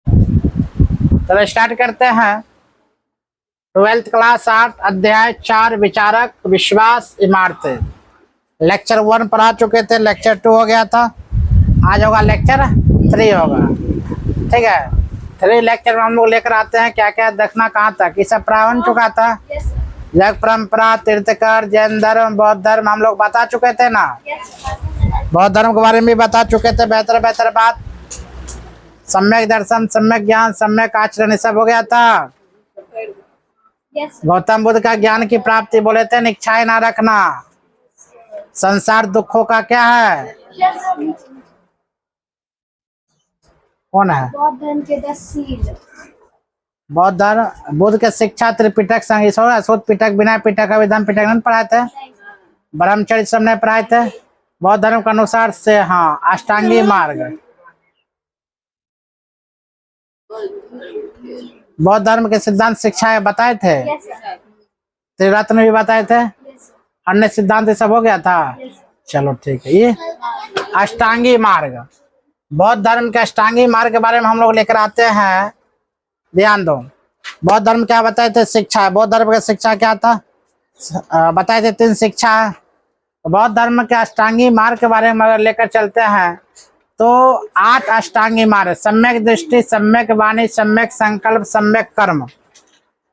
चलो स्टार्ट करते हैं। 12th क्लास 8 अध्याय 4 विचारक विश्वास इमारतें। लेक्चर 1 पढ़ा चुके थे, लेक्चर 2 हो गया था, आज होगा लेक्चर 3 होगा। ठीक है, 3 लेक्चर में हम लोग लेकर आते हैं क्या क्या देखना, कहाँ तक ये सब प्रावण चुका था। जग परंपरा, तीर्थकर, जैन धर्म, बौद्ध धर्म हम लोग बता चुके थे ना। बौद्ध धर्म के बारे में भी बता चुके थे, बेहतर बेहतर बात, सम्यक दर्शन, सम्यक ज्ञान, सम्यक आचरण, ये सब हो गया था। गौतम बुद्ध का ज्ञान की प्राप्ति बोले थे, इच्छाएं ना रखना। संसार दुखों का क्या है, कौन है? बौद्ध धर्म के 10 सील। बौद्ध धर्म, बुद्ध के शिक्षा त्रिपिटक संग शुद्ध पिटक, बिना पिटक, अभिधम पिटक नहीं पढ़ाए थे, ब्रह्मचर्य सब नहीं पढ़ाए थे। बौद्ध धर्म के अनुसार से हाँ, अष्टांगी मार्ग, बौद्ध धर्म के सिद्धांत शिक्षाएं बताए थे, त्रिरत्न भी बताए थे, अन्य सिद्धांत सब हो गया था। चलो ठीक है, ये अष्टांगी मार्ग, बौद्ध धर्म के अष्टांगी मार्ग के बारे में हम लोग लेकर आते हैं। ध्यान दो, बौद्ध धर्म क्या बताए थे, शिक्षा। बौद्ध धर्म का शिक्षा क्या था, बताए थे 3 शिक्षा। बौद्ध धर्म के अष्टांगी मार्ग के बारे में अगर लेकर चलते हैं तो 8 अष्टांगी मार्ग, सम्यक दृष्टि, सम्यक वाणी, सम्यक संकल्प, सम्यक कर्म।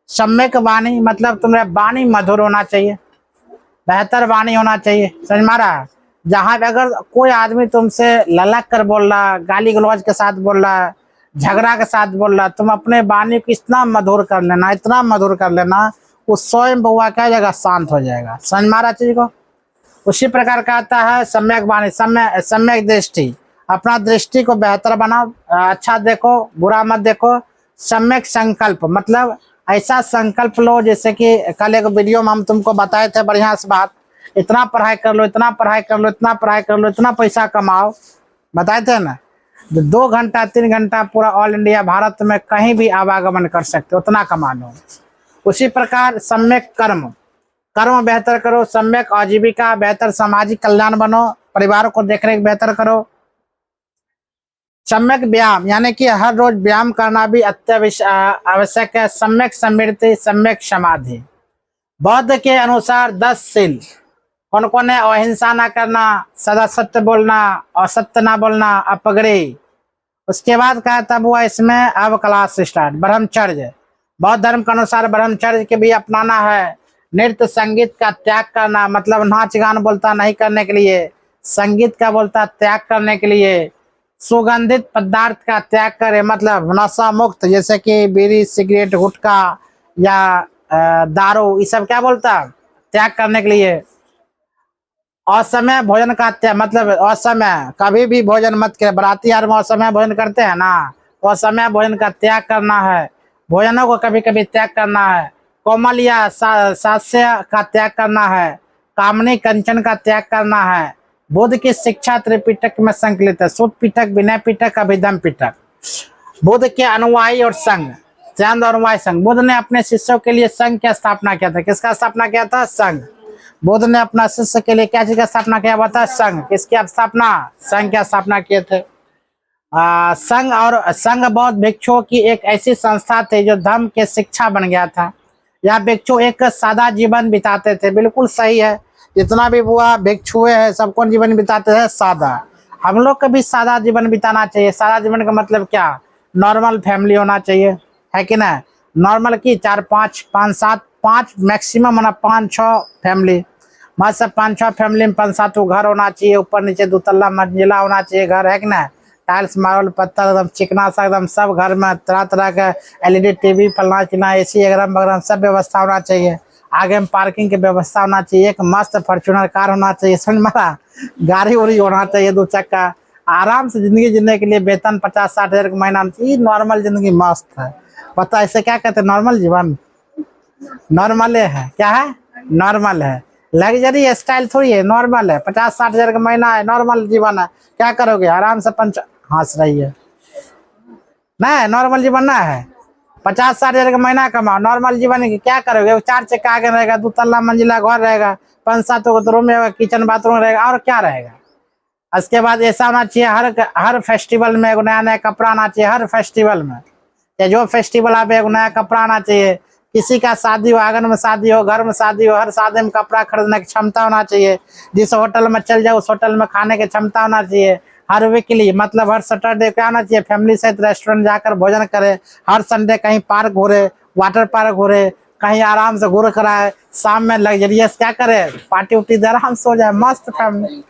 सम्यक वाणी मतलब तुम्हारा वाणी मधुर होना चाहिए, बेहतर वाणी होना चाहिए, समझ मारा। जहाँ पे अगर कोई आदमी तुमसे ललक कर बोल रहा, गाली गलौज के साथ बोल रहा, झगड़ा के साथ बोल रहा, तुम अपने वाणी को इतना मधुर कर लेना, इतना मधुर कर लेना, वो स्वयं बहुआ क्या जगह शांत हो जाएगा, समझ मारा चीज को। उसी प्रकार का आता है सम्यक वाणी, सम्यक दृष्टि, अपना दृष्टि को बेहतर बनाओ, अच्छा देखो, बुरा मत देखो। सम्यक संकल्प मतलब ऐसा संकल्प लो, जैसे कि कल एक वीडियो में हम तुमको बताए थे बढ़िया से बात, इतना पढ़ाई कर लो, इतना पढ़ाई कर लो, इतना पढ़ाई कर लो, इतना पैसा कमाओ, बताए थे ना। 2 घंटा 3 घंटा पूरा ऑल इंडिया भारत में कहीं भी आवागमन कर सकते, उतना कमा लो। उसी प्रकार सम्यक कर्म, कर्म बेहतर करो, सम्यक आजीविका, बेहतर सामाजिक कल्याण बनो, परिवार को देख रेख बेहतर करो। सम्यक व्यायाम यानी कि हर रोज व्यायाम करना भी आवश्यक है। सम्यक समृद्धि, सम्यक समाधि। बौद्ध के अनुसार 10 सील कौन कौन है, अहिंसा ना करना, सदा सत्य बोलना, असत्य ना बोलना, अपग्रही। उसके बाद कहा तब हुआ इसमें अब क्लास स्टार्ट, ब्रह्मचर्य। बौद्ध धर्म के अनुसार ब्रह्मचर्य के भी अपनाना है। नृत्य संगीत का त्याग करना, मतलब नाच गान बोलता नहीं करने के लिए, संगीत का बोलता त्याग करने के लिए। सुगंधित पदार्थ का त्याग करे, मतलब नशा मुक्त, जैसे कि बीड़ी, सिगरेट, गुटखा या दारू, ये सब क्या बोलता त्याग करने के लिए। असमय भोजन का त्याग, मतलब असमय कभी भी भोजन मत करे, बराती यार में असमय भोजन करते हैं ना, असमय भोजन का त्याग करना है, भोजनों को कभी कभी त्याग करना है। कोमल या सास्य का त्याग करना है, कामनी कंचन का त्याग करना है। बुद्ध की शिक्षा त्रिपिटक में संकलित है, शुद्ध पिटक, विनय पिटक, अभिधम पिटक। बुद्ध के अनुयायी और संघ, चंद और अनुयायी संघ। बुद्ध ने अपने शिष्यों के लिए संघ की स्थापना किया था, किसका स्थापना किया था, संघ। बुद्ध ने अपना शिष्य के लिए क्या चीज का स्थापना किया हुआ था, संघ। किसकी स्थापना, संघ की स्थापना किए थे। संघ और संघ बौद्ध भिक्षुओं की एक ऐसी संस्था थी जो धर्म के शिक्षा बन गया था। यह भिक्षु एक सादा जीवन बिताते थे, बिल्कुल सही है, जितना भी हुआ भिक्षुए है सब कौन जीवन बिताते हैं, सादा। हम लोग को भी सादा जीवन बिताना चाहिए। सादा जीवन का मतलब क्या, नॉर्मल फैमिली होना चाहिए, है कि ना। नॉर्मल की 4 5 5 7 5 मैक्सिमम होना, 5 6 फैमिली, मतलब सब 5 6 फैमिली में 5 7 घर होना चाहिए, ऊपर नीचे 2 तल्ला मंजिला होना चाहिए घर, है कि ना। टाइल्स मार्बल पत्थर एकदम चिकना सा, एकदम सब घर में तरह तरह का LED टीवी, फलना चिलना, AC एकदम वगैरह सब व्यवस्था होना चाहिए। आगे में पार्किंग की व्यवस्था होना चाहिए, एक मस्त फॉर्च्यूनर कार होना चाहिए, समझ मारा। गाड़ी उड़ी होना चाहिए 2 चक्का। आराम से जिंदगी जीने के लिए वेतन 50-60 हज़ार का महीना में चाहिए, नॉर्मल जिंदगी मस्त है। पता है इसे क्या कहते हैं, नॉर्मल जीवन। नॉर्मल है, क्या है, नॉर्मल है। लग्जरी स्टाइल थोड़ी है, नॉर्मल है। 50-60 हज़ार का महीना है, नॉर्मल जीवन है। क्या करोगे, आराम से हंस रही है ना, नॉर्मल जीवन ना है। 50-60 हज़ार का महीना कमाओ, नॉर्मल जीवन की क्या करोगे। 4 चक्का आगे रहेगा, 2 तल्ला मंजिला घर रहेगा, 5 7 रूम रहेगा, किचन बाथरूम रहेगा, और क्या रहेगा। उसके बाद ऐसा होना चाहिए हर फेस्टिवल में एगो नया नया कपड़ा आना चाहिए, हर फेस्टिवल में, या जो फेस्टिवल आप एगो नया कपड़ा आना चाहिए। किसी का शादी हो, आंगन में शादी हो, घर में शादी हो, हर शादी में कपड़ा खरीदने की क्षमता होना चाहिए। जिस होटल में चल जाओ उस होटल में खाने की क्षमता होना चाहिए। हर वीकली मतलब हर सैटरडे क्या होना चाहिए, फैमिली सहित रेस्टोरेंट जाकर भोजन करे। हर संडे कहीं पार्क घूरे, वाटर पार्क घूरे, कहीं आराम से घूर कराए। शाम में लग्जरियस क्या करे, पार्टी उटी दे, आराम से हो जाए, मस्त फैमिली।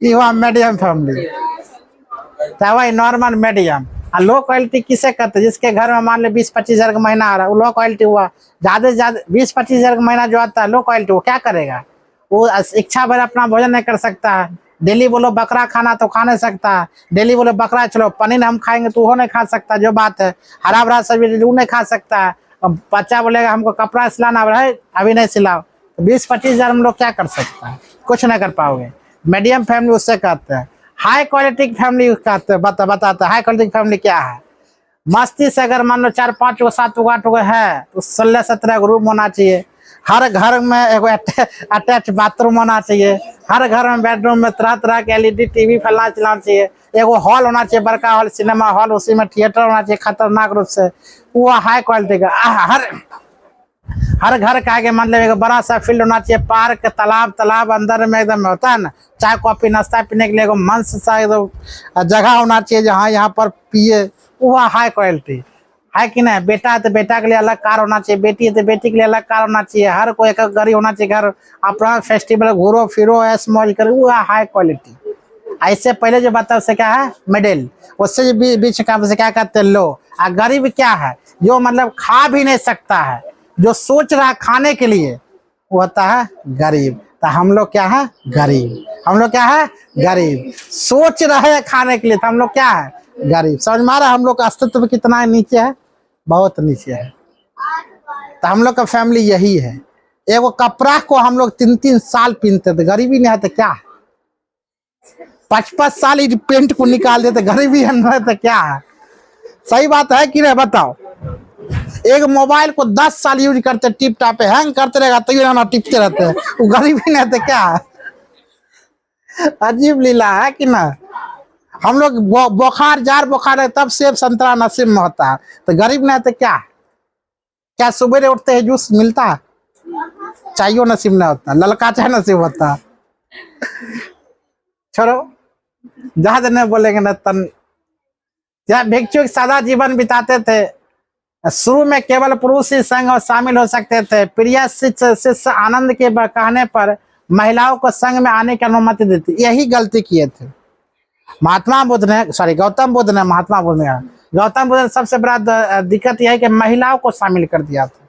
मीडियम फैमिली, चाहे वही नॉर्मल मीडियम। लो क्वालिटी किसे कहते हैं, जिसके घर में मान लो 20-25 हजार का महीना आ रहा है, वो लो क्वालिटी हुआ। ज्यादा से ज्यादा 20-25 हजार का महीना जो आता है लो क्वालिटी, वो क्या करेगा, वो इच्छा भर अपना भोजन नहीं कर सकता है। डेली बोलो बकरा खाना तो खा नहीं सकता है। डेली बोलो बकरा चलो पनीर हम खाएंगे तो वो नहीं खा सकता, जो बात है। हरा भरा सब्जी वो नहीं खा सकता है। बच्चा बोलेगा हमको कपड़ा सिलाना है, अभी नहीं सिलाओ, तो 20-25 हजार हम लोग क्या कर सकते हैं, कुछ नहीं कर पाओगे। मीडियम फैमिली उससे कहते हैं। हाई क्वालिटी की फैमिली कहते हैं, बताते हैं हाई क्वालिटी की फैमिली क्या है। मस्ती से अगर मान लो 4-5 गो 7 गो 8 गो है तो 16-17 गो रूम होना चाहिए। हर घर में एगो अटैच बाथरूम होना चाहिए। हर घर में बेडरूम में तरह तरह के LED टीवी फैलाना चलाना चाहिए। एगो हॉल होना चाहिए, बड़का हॉल, सिनेमा हॉल, उसी में थिएटर होना चाहिए खतरनाक रूप से, वो हाई क्वालिटी का। हर घर का आगे मतलब एक बड़ा सा फील्ड होना चाहिए, पार्क, तालाब अंदर में एकदम होता है ना, चाय कॉफी नाश्ता पीने के लिए मंच सा एकदम जगह होना चाहिए जहाँ यहाँ पर पिए, वो हाई क्वालिटी है कि नहीं। बेटा है तो बेटा के लिए अलग कार होना चाहिए, बेटी है तो बेटी के लिए अलग कार होना चाहिए। हर कोई एक गाड़ी होना चाहिए, घर अपना फेस्टिवल घूरो फिरो ऐश मौज करो, वो हाई क्वालिटी। ऐसे पहले जो बताओ उससे क्या है, मिडिल, उससे बीच का क्या कहते हैं, लो। और गरीब क्या है, जो मतलब खा भी नहीं सकता है, जो सोच रहा है खाने के लिए, वो होता है गरीब। तो हम लोग क्या है, गरीब। हम लोग क्या है, गरीब। सोच रहे हैं खाने के लिए तो हम लोग क्या है, गरीब। समझ में आ रहा है हम लोग का अस्तित्व कितना नीचे है, बहुत नीचे है। तो हम लोग का फैमिली यही है। एगो कपड़ा को हम लोग 3-3 साल पहनते थे, गरीबी नहीं है तो क्या है। 5-5 साल पेंट को निकाल देते, गरीबी है तो क्या है। सही बात है कि नहीं, बताओ। एक मोबाइल को 10 साल यूज करते, टिप टाप हैंग करते रहेगा तो ना टिपते रहते हैं, वो गरीबी नहीं तो क्या है। अजीब लीला है कि ना। हम लोग बुखार जार बुखार है तब सेब संतरा नसीब में होता है, तो गरीब नहीं तो क्या। क्या सुबह उठते हैं जूस मिलता है, चाहिए नसीब नहीं होता, ललका चाय नसीब होता। छोड़ो, ज्यादा नहीं बोलेंगे ना। तन जब भिक्षुक सादा जीवन बिताते थे, शुरू में केवल पुरुष ही संघ और शामिल हो सकते थे। प्रिय शिष्य आनंद के कहने पर महिलाओं को संघ में आने की अनुमति देती। यही गलती किए थे महात्मा बुद्ध ने, गौतम बुद्ध ने, गौतम बुद्ध ने सबसे बड़ा दिक्कत यह है कि महिलाओं को शामिल कर दिया था।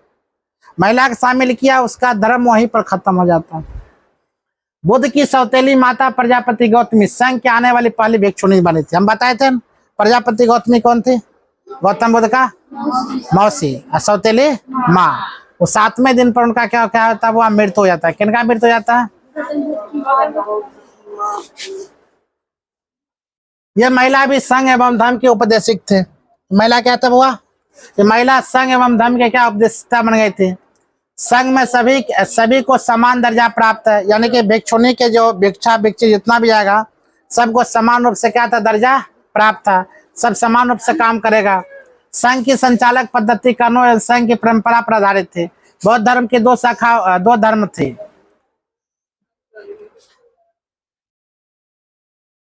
महिला को शामिल किया, उसका धर्म वहीं पर खत्म हो जाता। बुद्ध की सौतेली माता प्रजापति गौतमी संघ के आने वाली पहली भिक्षुणी बनी थी। हम बताए थे प्रजापति गौतमी कौन थी, गौतम बुद्ध का मौसी, और सौतेली माँ। वो 7वें दिन पर उनका क्या क्या होता है, वो मृत्यु हो जाता है। किनका मृत्यु हो जाता है, ये महिला भी संघ एवं धर्म के उपदेशक थे। महिला क्या था हुआ, ये महिला संघ एवं धर्म के क्या उपदेशिका बन गई थी। संघ में सभी को समान दर्जा प्राप्त है, यानी कि भिक्षुणी के जो भिक्षा भिक्षु जितना भी आएगा सबको समान रूप से क्या था, दर्जा प्राप्त था। सब समान रूप से काम करेगा। संघ की संचालक पद्धति कानून एवं संघ की परंपरा पर आधारित थी। बौद्ध धर्म की दो धर्म थे।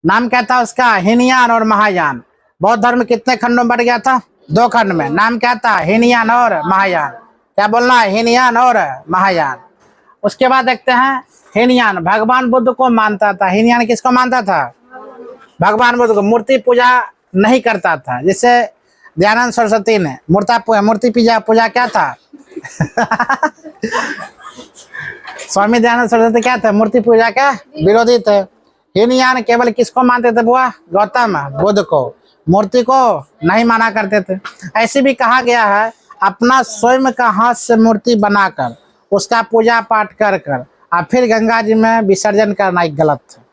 नाम क्या था उसका, हीनयान और महायान। बौद्ध धर्म कितने खंडों में बढ़ गया था, 2 खंड में। नाम क्या था, हीनयान और महायान। क्या बोलना है, हीनयान और महायान। उसके बाद देखते हैं, हीनयान भगवान बुद्ध को मानता था। हीनयान किसको मानता था, भगवान बुद्ध को। मूर्ति पूजा नहीं करता था, जिससे दयानंद सरस्वती ने मूर्ति पूजा क्या था स्वामी दयानंद सरस्वती क्या थे, मूर्ति पूजा के विरोधी थे। हीनयान केवल किसको मानते थे बुआ, गौतम बुद्ध को। मूर्ति को नहीं माना करते थे। ऐसे भी कहा गया है, अपना स्वयं का हाथ से मूर्ति बनाकर उसका पूजा पाठ कर और फिर गंगा जी में विसर्जन करना एक गलत है।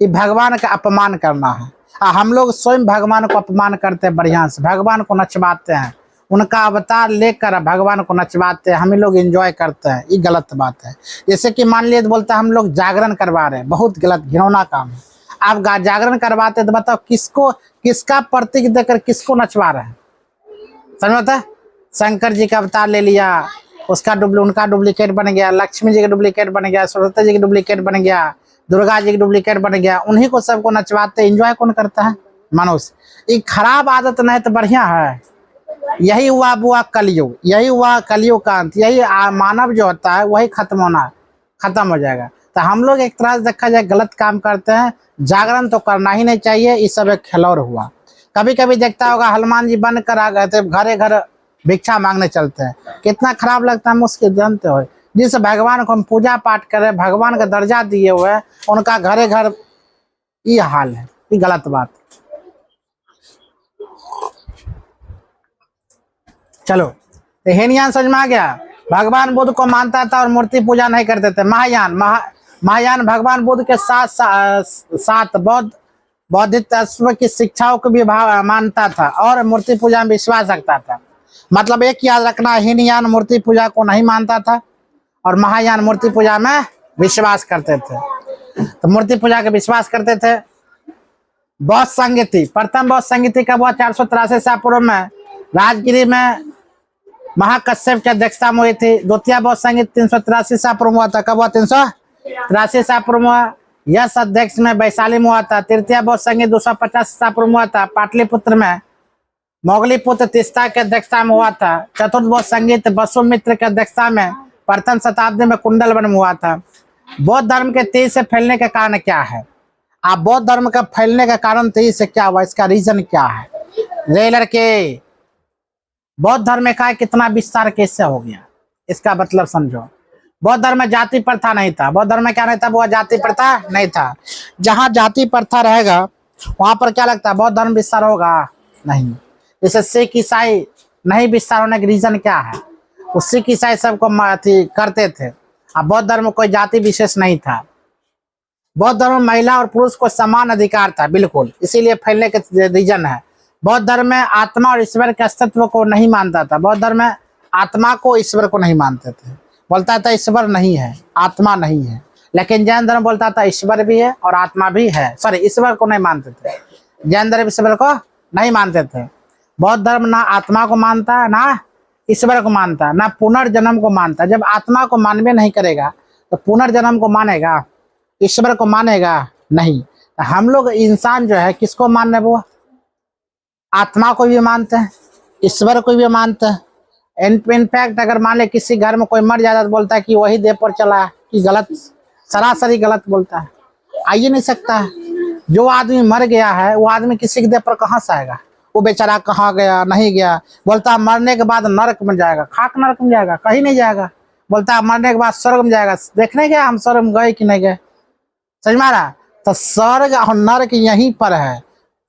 ये भगवान का अपमान करना है। हम लोग स्वयं भगवान को अपमान करते हैं, बढ़िया से भगवान को नचवाते हैं। उनका अवतार लेकर भगवान को नचवाते हैं, हम ही लोग एंजॉय करते हैं। ये गलत बात है। जैसे कि मान लीजिए बोलता है हम लोग जागरण करवा रहे हैं, बहुत गलत घिनौना काम है। आप जागरण करवाते तो बताओ किसको, किसका प्रतीक देकर किसको नचवा रहे हैं? समझ में आता है? शंकर जी का अवतार ले लिया, उसका उनका डुप्लीकेट बन गया, लक्ष्मी जी का डुप्लीकेट बन गया, सरस्वती जी की डुप्लीकेट बन गया, दुर्गा जी की डुप्लीकेट बन गया, उन्हीं को सबको नचवाते। एंजॉय कौन करता है? मनुष्य। ये खराब आदत नहीं तो बढ़िया है। यही हुआ बुआ कलयुग, यही हुआ कलयुग का अंत। यही मानव जो होता है वही खत्म हो जाएगा। तो हम लोग एक तरह से देखा जाए गलत काम करते हैं। जागरण तो करना ही नहीं चाहिए, ये सब एक खिलौर हुआ। कभी कभी देखता होगा हनुमान जी बन कर आ गए थे, घरे घर भिक्षा मांगने चलते हैं, कितना खराब लगता है। मुश्किल जानते हो, जिस भगवान को हम पूजा पाठ करें, भगवान का दर्जा दिए हुए, उनका घरे घर ये हाल है। ये गलत बात। चलो, तो हेनियान समझ में आ गया। भगवान बुद्ध को मानता था और मूर्ति पूजा नहीं करते थे। महायान भगवान बुद्ध के साथ बौद्धित्व की शिक्षाओं को भी मानता था और मूर्ति पूजा में विश्वास रखता था। मतलब एक याद रखना, हीनयान मूर्ति पूजा को नहीं मानता था और महायान मूर्ति पूजा में विश्वास करते थे। तो मूर्ति पूजा के विश्वास करते थे। बौद्ध संगीति, प्रथम बौद्ध संगीति कब हुआ? 483 ईसा पूर्व में राजगिरी में महाकश्यप की अध्यक्षता में हुई थी। द्वितीय बौद्ध संगीत 383 ईसा पूर्व हुआ था। कब हुआ? 383 ईसा पूर्व हुआ। यश अध्यक्ष में वैशाली में हुआ था। तृतीय बौद्ध संगीत 250 ईसा पूर्व हुआ था, पाटलिपुत्र में मोगली पुत्र तिस्ता के अध्यक्षता में हुआ था। चतुर्थ बौद्ध संगीत वसुमित्र के अध्यक्षता में प्रथम शताब्दी में कुंडलवन में हुआ था। बौद्ध धर्म के तेजी से फैलने के कारण क्या है? आप बौद्ध धर्म का फैलने का कारण तेजी से क्या हुआ, इसका रीजन क्या है? रे लड़के, बौद्ध धर्म का कितना विस्तार कैसे हो गया, इसका मतलब समझो। बौद्ध धर्म में जाति प्रथा नहीं था। बौद्ध धर्म में क्या नहीं था? वो जाति प्रथा नहीं था। जहाँ जाति प्रथा रहेगा वहां पर क्या लगता है बौद्ध धर्म विस्तार होगा? नहीं। जैसे सिख ईसाई नहीं विस्तार होने का रीजन क्या है? वो सिख ईसाई सबको करते थे। अब बौद्ध धर्म में कोई जाति विशेष नहीं था। बौद्ध धर्म में महिला और पुरुष को समान अधिकार था, बिल्कुल, इसीलिए फैलने के रीजन है। बौद्ध धर्म में आत्मा और ईश्वर के अस्तित्व को नहीं मानता था। बौद्ध धर्म में आत्मा को, ईश्वर को नहीं मानते थे। बोलता था ईश्वर नहीं है, आत्मा नहीं है। लेकिन जैन धर्म बोलता था ईश्वर भी है और आत्मा भी है। सॉरी, ईश्वर को नहीं मानते थे। जैन धर्म ईश्वर को नहीं मानते थे। बौद्ध धर्म ना आत्मा को मानता, ना ईश्वर को मानता, ना पुनर्जन्म को मानता। जब आत्मा को मानवे नहीं करेगा तो पुनर्जन्म को मानेगा? ईश्वर को मानेगा? नहीं। तो हम लोग इंसान जो है किसको मान रहे? वो आत्मा को भी मानते हैं, ईश्वर को भी मानते हैं। इनफैक्ट अगर मान ले किसी घर में कोई मर जाता तो बोलता है कि वही देह पर चला है, कि गलत, सरासरी गलत बोलता है। आ ही नहीं सकता है। जो आदमी मर गया है वो आदमी किसी के देह पर कहाँ से आएगा? वो बेचारा कहाँ गया? नहीं गया। बोलता है मरने के बाद नरक में जाएगा। खाक नरक में जाएगा? कहीं नहीं जाएगा। बोलता है मरने के बाद स्वर्ग में जाएगा। देखने गया हम स्वर्ग में गए कि नहीं गए? समझ में आ रहा? तो स्वर्ग और नरक यहीं पर है।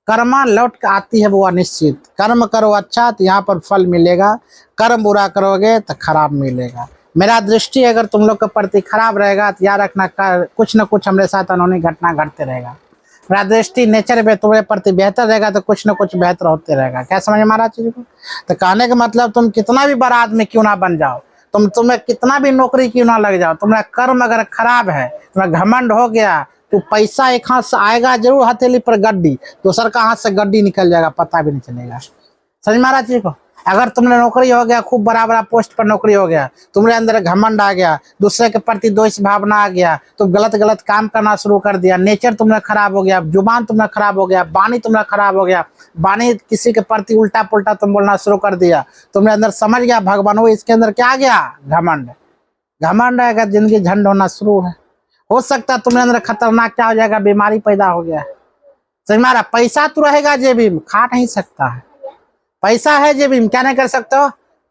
कर्मा लौट के आती है वो निश्चित। कर्म करो अच्छा तो यहाँ पर फल मिलेगा, कर्म बुरा करोगे तो खराब मिलेगा। मेरा दृष्टि अगर तुम लोग के प्रति खराब रहेगा तो याद रखना कुछ न कुछ हमारे साथ अनहोनी घटना घटते रहेगा। मेरा दृष्टि नेचर में तुम्हारे प्रति बेहतर रहेगा तो कुछ न कुछ बेहतर होते रहेगा। क्या समझ में आ रहा चीज को? तो कहने का मतलब तुम कितना भी बड़ा आदमी क्यों ना बन जाओ, तुम्हें कितना भी नौकरी क्यों ना लग जाओ, तुम्हारा कर्म अगर खराब है, तुम्हारा घमंड हो गया तो पैसा एक हाथ से आएगा जरूर हथेली पर गड्डी, दूसर का हाथ से गड्डी निकल जाएगा, पता भी नहीं चलेगा। समझ में आ रहा चीज को? अगर तुमने नौकरी हो गया, खूब बड़ा बड़ा पोस्ट पर नौकरी हो गया, तुम्हारे अंदर घमंड आ गया, दूसरे के प्रति द्वेष भावना आ गया, तुम गलत गलत काम करना शुरू कर दिया, नेचर तुम्हारा खराब हो गया, जुबान तुम्हारा खराब हो गया, वाणी तुम्हारा खराब हो गया, वाणी किसी के प्रति उल्टा पुल्टा तुम बोलना शुरू कर दिया, तुम्हारे अंदर समझ गया भगवान वो इसके अंदर क्या आ गया? घमंड। घमंड आएगा जिंदगी झंड होना शुरू है। हो सकता है तुम्हारे अंदर खतरनाक क्या हो जाएगा? बीमारी पैदा हो गया। समझ में आ रहा? पैसा तो रहेगा जेबी में, खा नहीं सकता है। पैसा है जेबी में, क्या नहीं कर सकते हो?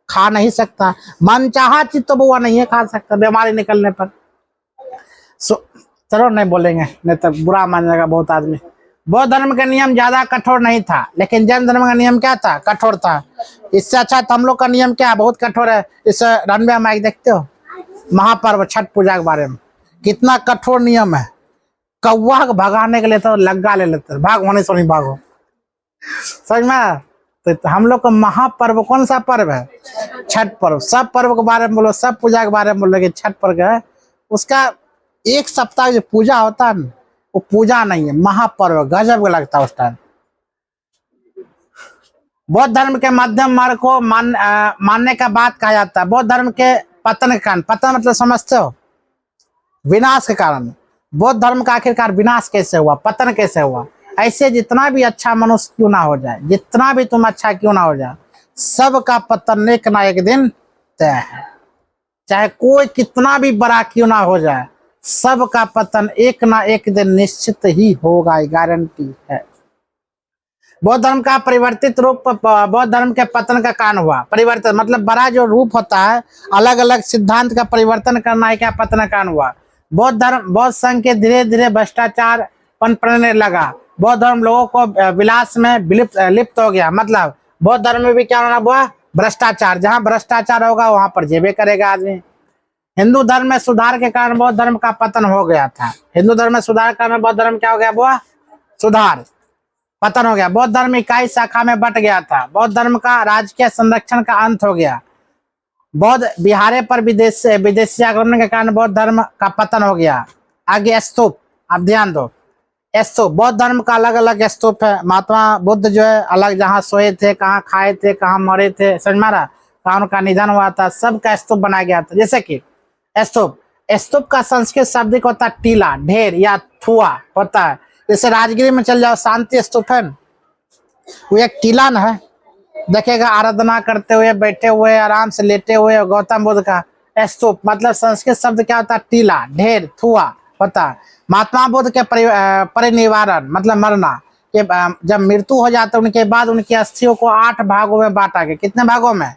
खा नहीं सकता। मन चाहा चीज तो बुआ नहीं है खा सकता बीमारी निकलने पर। चलो नहीं बोलेंगे, नहीं तो बुरा मान जाएगा बहुत आदमी। बौद्ध धर्म का नियम ज्यादा कठोर नहीं था, लेकिन जैन धर्म का नियम क्या था? कठोर था। इससे अच्छा तो हम लोग का नियम क्या है? बहुत कठोर है। इस रनवे माइक देखते हो, महापर्व छठ पूजा के बारे में कितना कठोर नियम है। कौवा को भगाने के लिए तो लग्गा ले लेते, भाग होने से नहीं भागो। समझ में? तो हम लोग का महापर्व कौन सा पर्व है? छठ पर्व। सब पर्व के बारे में बोलो, सब पूजा के बारे में बोलो कि छठ पर्व है उसका 1 सप्ताह जो पूजा होता है ना, वो पूजा नहीं है, महापर्व गजब का लगता है उस टाइम। बौद्ध धर्म के मध्यम मार्ग को मानने का बात कहा जाता है। बौद्ध धर्म के पतन के कारण, पतन मतलब समझते हो, विनाश के कारण। बौद्ध धर्म का आखिरकार विनाश कैसे हुआ, पतन कैसे हुआ? ऐसे जितना भी अच्छा मनुष्य क्यों ना हो जाए, जितना भी तुम अच्छा क्यों ना हो जाए, सबका पतन एक ना एक दिन तय है। चाहे कोई कितना भी बड़ा क्यों ना हो जाए, सबका पतन एक ना एक दिन निश्चित ही होगा, गारंटी है। बौद्ध धर्म का परिवर्तित रूप बौद्ध धर्म के पतन का कारण हुआ। परिवर्तन मतलब बड़ा जो रूप होता है, अलग अलग सिद्धांत का परिवर्तन करना है, क्या पतन का कारण हुआ। बौद्ध संघ के धीरे धीरे भ्रष्टाचार पनपने लगा। बौद्ध धर्म लोगों को विलास में लिप्त हो गया। मतलब बौद्ध धर्म में भी क्या होना हुआ? भ्रष्टाचार। जहाँ भ्रष्टाचार होगा वहां पर जेबे करेगा आदमी। हिंदू धर्म में सुधार के कारण बौद्ध धर्म का पतन हो गया था। हिंदू धर्म में सुधार के कारण बौद्ध धर्म क्या हो गया? वो सुधार, पतन हो गया। बौद्ध धर्म इकाई शाखा में बट गया था। बौद्ध धर्म का राजकीय संरक्षण का अंत हो गया। बौद्ध बिहारे पर विदेशी आक्रमण के कारण बौद्ध धर्म का पतन हो गया। आगे स्तूप, आप ध्यान दो, स्तूप। बौद्ध धर्म का अलग अलग स्तूप है। महात्मा बुद्ध जो है अलग, जहाँ सोए थे, कहाँ खाए थे, कहाँ मरे थे, समझ मारा, कहाँ उनका निधन हुआ था, सबका स्तूप बनाया गया था। जैसे कि स्तूप, स्तूप का संस्कृत शब्द होता है टीला, ढेर या थुआ होता है। जैसे राजगिरी में चल जाओ, शांति स्तूप है, वो एक टीला न है, देखेगा आराधना करते हुए, बैठे हुए, आराम से लेटे हुए गौतम बुद्ध का स्तूप। मतलब संस्कृत शब्द क्या होता है? टीला, ढेर, थुआ होता है। महात्मा बुद्ध के परिनिर्वाण मतलब मरना के जब मृत्यु हो जाता है उनके बाद उनकी अस्थियों को 8 भागों में बांटा गया। कितने भागों में?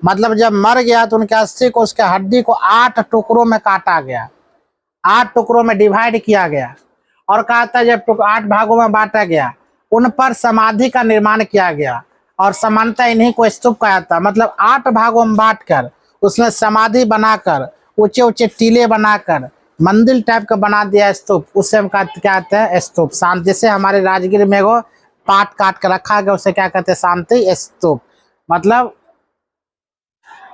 मतलब जब मर गया तो उनके अस्थि को, उसके हड्डी को 8 टुकड़ों में काटा गया, 8 टुकड़ों में डिवाइड किया गया। और कहा था जब 8 भागों में बांटा गया, उन पर समाधि का निर्माण किया गया। और समानता इन्हीं को स्तूप कहा था। मतलब 8 भागों में बांटकर उसमें समाधि बनाकर, ऊंचे ऊंचे टीले बनाकर मंदिर टाइप का बना दिया स्तूप। उससे हम क्या कहते हैं? स्तूप। शांति, जैसे हमारे राजगीर में वो पाट काट कर रखा गया, उसे क्या कहते हैं? शांति स्तूप। मतलब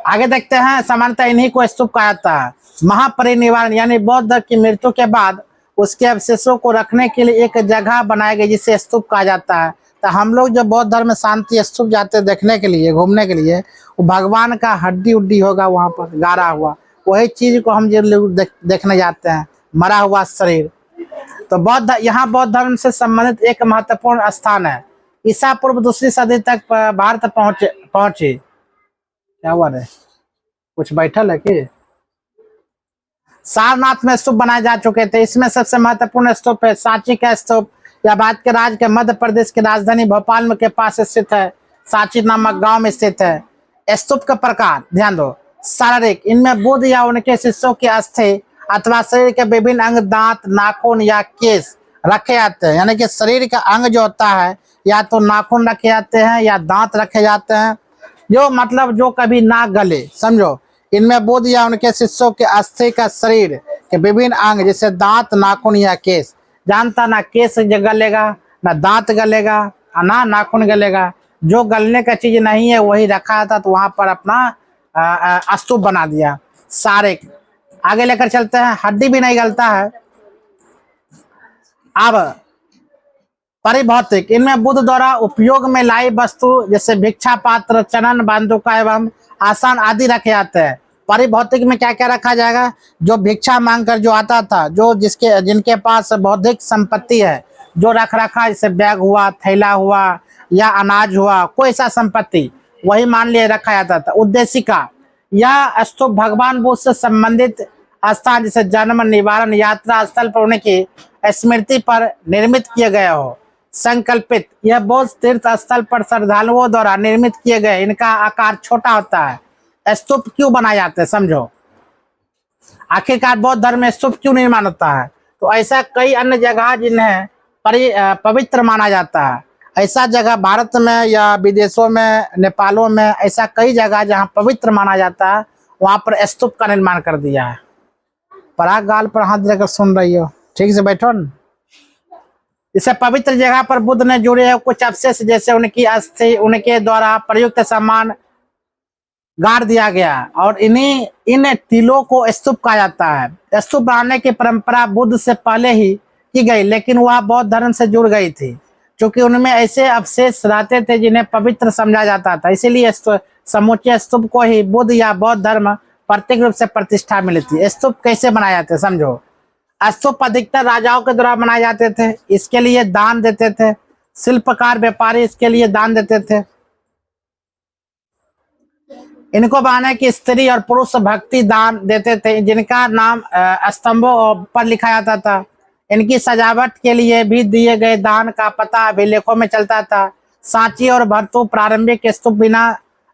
आगे देखते हैं, समानता इन्हीं को स्तूप कहा जाता है। महापरिनिर्वाण यानी बौद्ध की मृत्यु के बाद उसके अवशेषों को रखने के लिए एक जगह बनाई गई जिसे स्तूप कहा जाता है। तो हम लोग जो बौद्ध धर्म में शांति स्तूप जाते हैं देखने के लिए, घूमने के लिए, वो भगवान का हड्डी उड्डी होगा वहां पर गाड़ा हुआ, वही चीज को हम जो लोग देखने जाते हैं, मरा हुआ शरीर। तो यहाँ बौद्ध धर्म से संबंधित एक महत्वपूर्ण स्थान है। ईसा पूर्व 2री सदी तक भारत पहुंचे। क्या हुआ रे, कुछ बैठल है कि? सारनाथ में स्तूप बनाए जा चुके थे। इसमें सबसे महत्वपूर्ण स्तूप है सांची का स्तूप। यह भारत के राज्य के मध्य प्रदेश की राजधानी भोपाल में के पास स्थित है। सांची नामक गांव में स्थित है। स्तूप का प्रकार ध्यान दो। शारीरिक, इनमें बुद्ध या उनके शिष्यों की अस्थि अथवा शरीर के विभिन्न अंग, दांत, नाखून या केस रखे जाते हैं। यानी कि शरीर का अंग जो होता है, या तो नाखून रखे जाते हैं या दांत रखे जाते हैं, जो मतलब जो कभी ना गले, समझो। इनमें बुद्ध या उनके शिष्यों के अस्थि का शरीर के विभिन्न अंग जैसे दांत, नाखून या केस। जानता ना केस गलेगा, ना दांत गलेगा, ना नाखून गलेगा। जो गलने का चीज नहीं है वही रखा था, तो वहां पर अपना स्तूप बना दिया। सारे आगे लेकर चलते हैं। हड्डी भी नहीं गलता है। अब परिभौतिक, इनमें बुद्ध द्वारा उपयोग में लाई वस्तु जैसे भिक्षा पात्र, चनन, बंदूका एवं आसान आदि रखे जाते हैं। परिभौतिक में क्या क्या रखा जाएगा? जो भिक्षा मांगकर जो आता था, जो जिनके पास बौद्धिक संपत्ति है, जो रख रखा, जैसे बैग हुआ, थैला हुआ या अनाज हुआ, कोई सा संपत्ति, वही मान लिए रखा जाता था। उद्देशिका, यह स्तूप भगवान बुद्ध से संबंधित स्थान जैसे जन्म, निवारण, यात्रा स्थल पर उनकी स्मृति पर निर्मित किए गए हो। संकल्पित, यह बौद्ध तीर्थ स्थल पर श्रद्धालुओं द्वारा निर्मित किए गए। इनका आकार छोटा होता है। स्तूप क्यों बनाए जाते हैं समझो। आखिरकार बौद्ध धर्म में स्तूप क्यों निर्माण होता है? तो ऐसा कई अन्य जगह जिन्हें पवित्र माना जाता है, ऐसा जगह भारत में या विदेशों में, नेपालों में, ऐसा कई जगह जहाँ पवित्र माना जाता है, वहां पर स्तूप का निर्माण कर दिया है। पराग गाल पर हाथ देकर सुन रही हो, ठीक से बैठो न। इसे पवित्र जगह पर बुद्ध ने जुड़े हुए कुछ अवशेष जैसे उनकी अस्थि उनके द्वारा प्रयुक्त सामान गाड़ दिया गया और इन टीलों को स्तूप कहा जाता है। स्तूप बनाने की परंपरा बुद्ध से पहले ही की गई, लेकिन वह बौद्ध धर्म से जुड़ गई थी क्योंकि उनमें ऐसे अवशेष रहते थे जिन्हें पवित्र समझा जाता था। इसीलिए समूचे स्तूप को ही बुद्ध या बौद्ध धर्म प्रत्येक रूप से प्रतिष्ठा मिलती है। स्तूप कैसे बनाए जाते समझो। स्तूप अधिकतर राजाओं के द्वारा बनाए जाते थे, इसके लिए दान देते थे। शिल्पकार व्यापारी इसके लिए दान देते थे। इनको बनाने की स्त्री और पुरुष भक्ति दान देते थे, जिनका नाम स्तंभों पर लिखा जाता था। इनकी सजावट के लिए भी दिए गए दान का पता अभिलेखों में चलता था। सांची और भरतू प्रारंभिक स्तूप बिना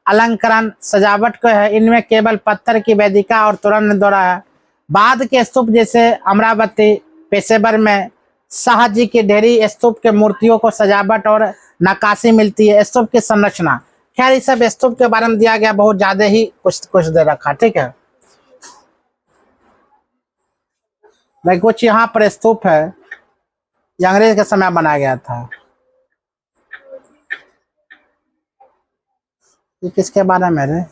अलंकरण सजावट को है, इनमें केवल पत्थर की वेदिका और तोरण द्वारा है। बाद के स्तूप जैसे अमरावती पेशेवर में शाह जी की ढेरी स्तूप के मूर्तियों को सजावट और नक्काशी मिलती है। स्तूप की संरचना, खैर इस सब स्तूप के बारे में दिया गया, बहुत ज्यादा ही कुछ दे रखा, ठीक है। भाई कुछ यहाँ पर स्तूप है, ये अंग्रेज के समय बनाया गया था। ये किसके बारे में रे?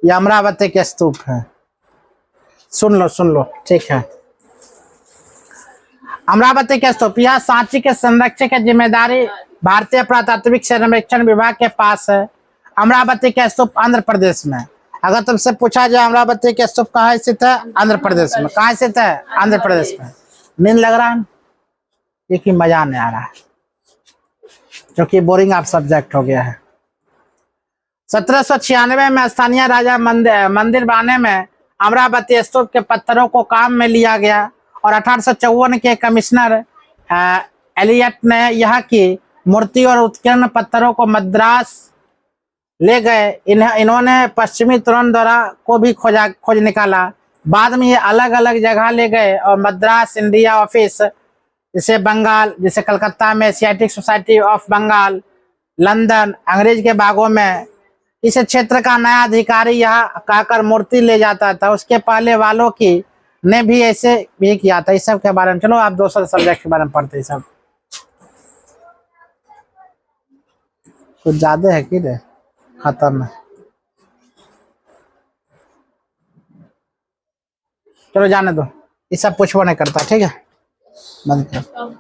ये अमरावती के स्तूप है, सुन लो, ठीक है। अमरावती के स्तूप, यह सांची के संरक्षण की जिम्मेदारी भारतीय पुरातात्विक सर्वेक्षण विभाग के पास है। अमरावती के स्तूप आंध्र प्रदेश में। अगर तुमसे पूछा जाए अमरावती के स्तूप कहाँ स्थित है, आंध्र प्रदेश में। कहाँ स्थित है? आंध्र प्रदेश में। नींद लग रहा है? एक ही मजा नहीं आ रहा है क्योंकि बोरिंग आप सब्जेक्ट हो गया है। 1796 में स्थानीय राजा मंदिर बनाने में अमरावती स्तूप के पत्थरों को काम में लिया गया और 1854 के कमिश्नर एलियट ने यहाँ की मूर्ति और उत्कीर्ण पत्थरों को मद्रास ले गए। इन्होंने पश्चिमी तोरण द्वारा को भी खोज निकाला। बाद में ये अलग अलग जगह ले गए और मद्रास इंडिया ऑफिस, जैसे बंगाल, जैसे कलकत्ता में Asiatic society of Bengal, London, अंग्रेज के बागों में इस क्षेत्र का नया अधिकारी यहाँ कहकर मूर्ति ले जाता था। उसके पहले वालों की ने भी ऐसे भी किया था। इस सब के बारे में चलो आप दूसरे सब्जेक्ट के बारे में पढ़ते हैं। सब कुछ ज्यादा है कि रे खत्म है। चलो जाने दो, ये सब पूछवा नहीं करता, ठीक है, बंद करो।